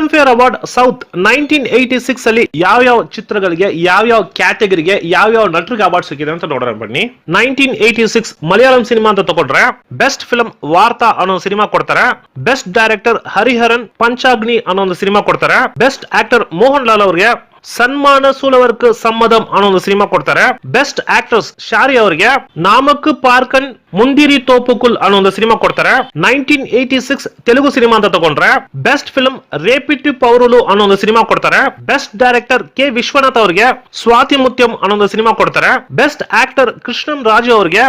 Film fair award south 1986 ಅಲ್ಲಿ ಯಾವ ಚಿತ್ರಗಳಿಗೆ ಯಾವ ಕ್ಯಾಟಗರಿಗೆ ಯಾವ ನಟರಿಗೆ ಅವಾರ್ಡ್ ಸಿಕ್ಕಿದೆ ಅಂತ ನೋಡೋಣ ಬನ್ನಿ. 1986 ಮಲಯಾಳಂ ಸಿನಿಮಾ ಅಂತ ತಗೊಂಡ್ರೆ ಬೆಸ್ಟ್ ಫಿಲ್ಮ್ ವಾರ್ತಾ ಅನ್ನೋ ಸಿನಿಮಾ ಕೊಡ್ತಾರೆ. ಬೆಸ್ಟ್ ಡೈರೆಕ್ಟರ್ ಹರಿಹರನ್ ಪಂಚಾಗ್ನಿ ಅನ್ನೋ ಒಂದು ಸಿನಿಮಾ ಕೊಡ್ತಾರೆ. ಬೆಸ್ಟ್ ಆಕ್ಟರ್ ಮೋಹನ್ ಲಾಲ್ ಅವರಿಗೆ ಸನ್ಮಾನ ಸೂಲವರ್ಕ್ ಸಮ್ಮದಂ ಅನ್ನೋ ಒಂದು ಸಿನಿಮಾ ಕೊಡ್ತಾರೆ. ಬೆಸ್ಟ್ ಆಕ್ಟ್ರೆಸ್ ಶಾರಿ ಅವರಿಗೆ ನಾಮಕ್ ಪಾರ್ಕನ್ ಮುಂದಿರಿ ತೋಪುಕುಲ್ ಅನ್ನೋ ಒಂದು ಸಿನಿಮಾ ಕೊಡ್ತಾರೆ. 1986 ತೆಲುಗು ಸಿನಿಮಾ ಅಂತ ತಗೊಂಡ್ರೆ ಬೆಸ್ಟ್ ಫಿಲ್ಮ್ ರೇಪಿಟಿ ಪೌರುಲು ಅನ್ನೋ ಒಂದು ಸಿನಿಮಾ ಕೊಡ್ತಾರೆ. ಬೆಸ್ಟ್ ಡೈರೆಕ್ಟರ್ ಕೆ ವಿಶ್ವನಾಥ್ ಅವರಿಗೆ ಸ್ವಾತಿ ಮುತ್ಯಂ ಅನ್ನೋ ಒಂದು ಸಿನಿಮಾ ಕೊಡ್ತಾರೆ. ಬೆಸ್ಟ್ ಆಕ್ಟರ್ ಕೃಷ್ಣನ್ ರಾಜು ಅವರಿಗೆ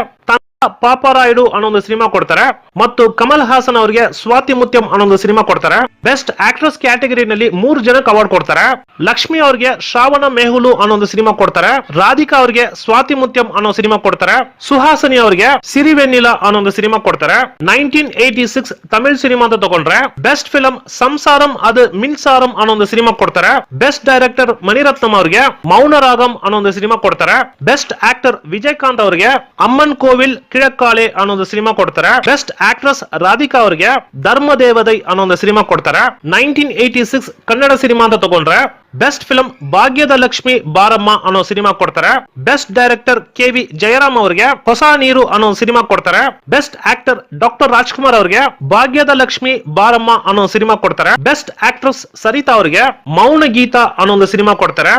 ಪಾಪರಾಯುಡು ಅನ್ನೋ ಒಂದು ಸಿನಿಮಾ ಕೊಡ್ತಾರೆ ಮತ್ತು ಕಮಲ್ ಹಾಸನ್ ಅವರಿಗೆ ಸ್ವಾತಿ ಮುತ್ಯಂ ಅನ್ನೋ ಒಂದು ಸಿನಿಮಾ ಕೊಡ್ತಾರೆ. ಬೆಸ್ಟ್ ಆಕ್ಟ್ರೆಸ್ ಕ್ಯಾಟಗರಿನಲ್ಲಿ 3 ಜನಕ್ಕೆ ಅವಾರ್ಡ್ ಕೊಡ್ತಾರೆ. ಲಕ್ಷ್ಮಿ ಅವರಿಗೆ ಶ್ರಾವಣ ಮೆಹುಲು ಅನ್ನೋ ಒಂದು ಸಿನಿಮಾ ಕೊಡ್ತಾರೆ. ರಾಧಿಕಾ ಅವರಿಗೆ ಸ್ವಾತಿ ಮುತ್ಯಂ ಅನ್ನೋ ಸಿನಿಮಾ ಕೊಡ್ತಾರೆ. ಸುಹಾಸಿನಿ ಅವರಿಗೆ ಸಿರಿವೆನ್ನಿಲಾ ಅನ್ನೋ ಒಂದು ಸಿನಿಮಾ ಕೊಡ್ತಾರೆ. 1986 ತಮಿಳ್ ಸಿನಿಮಾ ಅಂತ ತಗೊಂಡ್ರೆ ಬೆಸ್ಟ್ ಫಿಲಂ ಸಂಸಾರಂ ಅದು ಮಿನ್ಸಾರಂ ಅನ್ನೋ ಒಂದು ಸಿನಿಮಾ ಕೊಡ್ತಾರೆ. ಬೆಸ್ಟ್ ಡೈರೆಕ್ಟರ್ ಮಣಿರತ್ನಂ ಅವರಿಗೆ ಮೌನರಾಗಂ ಅನ್ನೋ ಒಂದು ಸಿನಿಮಾ ಕೊಡ್ತಾರೆ. ಬೆಸ್ಟ್ ಆಕ್ಟರ್ ವಿಜಯಕಾಂತ್ ಅವರಿಗೆ ಅಮ್ಮನ್ ಕೋವಿಲ್ ಕಿಳಕ್ಕಾಳೆ ಅನ್ನೋ ಒಂದು ಸಿನಿಮಾ ಕೊಡ್ತಾರೆ. ಬೆಸ್ಟ್ ಆಕ್ಟ್ರೆಸ್ ರಾಧಿಕಾ ಅವರಿಗೆ ಧರ್ಮದೇವದೈ ಅನ್ನೋ ಒಂದು ಸಿನಿಮಾ ಕೊಡ್ತಾರೆ. 1986 ಕನ್ನಡ ಸಿನಿಮಾ ಅಂತ ತಗೊಂಡ್ರೆ ಬೆಸ್ಟ್ ಫಿಲ್ಮ್ ಭಾಗ್ಯದ ಲಕ್ಷ್ಮಿ ಬಾರಮ್ಮ ಅನ್ನೋ ಸಿನಿಮಾ ಕೊಡ್ತಾರೆ. Best director KV. ಜಯರಾಮ್ ಅವರಿಗೆ ಹೊಸ ನೀರು ಅನ್ನೋ ಸಿನಿಮಾ ಕೊಡ್ತಾರೆ. ಬೆಸ್ಟ್ ಆಕ್ಟರ್ ಡಾಕ್ಟರ್ ರಾಜ್ಕುಮಾರ್ ಅವರಿಗೆ ಭಾಗ್ಯದ ಲಕ್ಷ್ಮಿ ಬಾರಮ್ಮ ಅನ್ನೋ ಸಿನಿಮಾ ಕೊಡ್ತಾರೆ. ಬೆಸ್ಟ್ ಆಕ್ಟ್ರೆಸ್ ಸರಿತಾ ಅವರಿಗೆ ಮೌನ ಗೀತಾ ಅನ್ನೋ ಒಂದು ಸಿನಿಮಾ ಕೊಡ್ತಾರೆ.